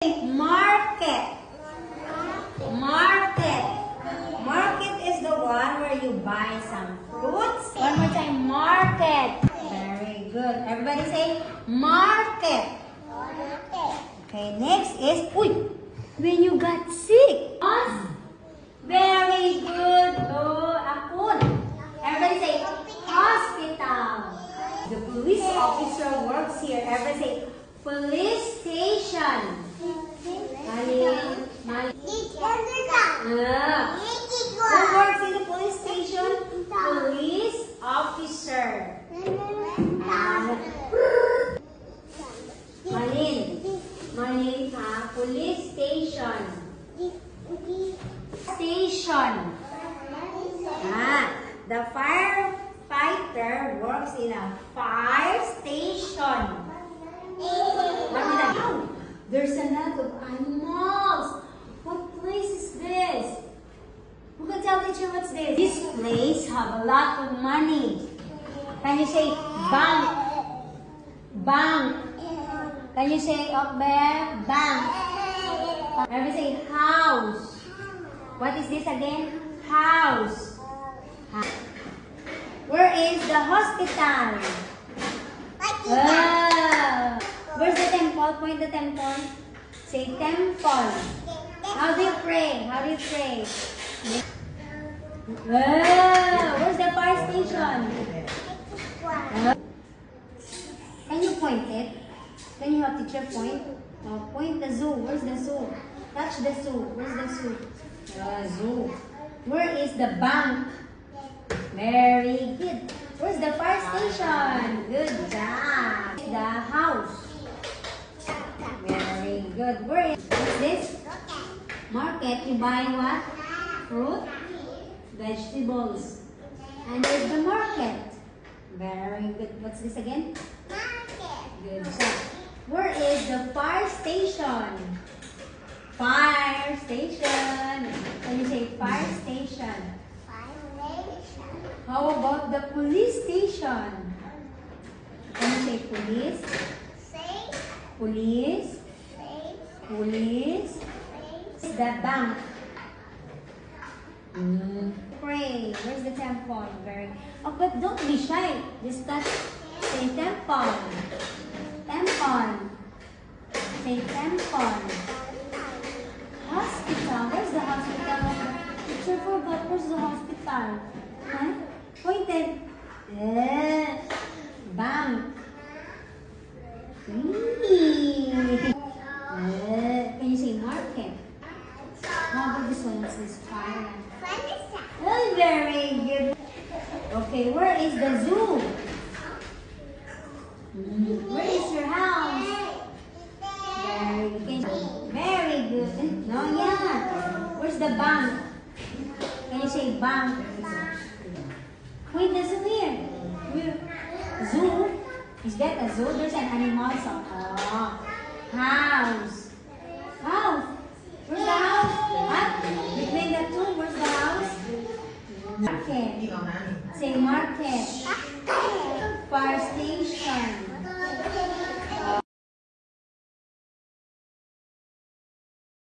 Market. Market. Market is the one where you buy some fruits. One more time. Market. Very good. Everybody say market. Okay, next is when you got sick. Very good. Akun. Everybody say hospital. The police officer works here. Everybody say police station. Who works in the police station? Police officer. Malin ha? Police station. Station. The firefighter works in a fire station. There's a lot of animals. What place is this? Who can tell teacher what's this? This place have a lot of money. Can you say bank? Bank. Can you say up there? Bank. Everybody say house. What is this again? House. Where is the hospital? Where's the temple? Point the temple. Say temple. How do you pray? How do you pray? Where's the fire station? Can you point it? Can you have teacher point? Point the zoo. Where's the zoo? Touch the zoo. Where's the zoo? Zoo. Where is the bank? Very good. Where's the fire station? Good job. The house. Very good. What's this? Market. You buy what? Fruit, vegetables. And there's the market. Very good. What's this again? Market. Good job. Where is the fire station? Fire station. Can you say fire station? How about the police station? Can you say police? Police. Police. The bank. Pray. Where's the temple? But don't be shy. Just touch. Say temple. Temple. Say temple. Hospital. Where's the hospital? Teacher forgot. Where's the hospital? Huh? Pointed. Bank. Can you say market? How about this one? What's this? Fire. Oh, very good. Okay, where is the zoo? Where is your house? Very good. Very good. No, yeah. Where's the bank? Can you say bank? Wait, the zoo here. Zoo? Is that a zoo? There's an animal song. House. House. Where's the house? Between the two, where's the house? Market. Say market. Fire station.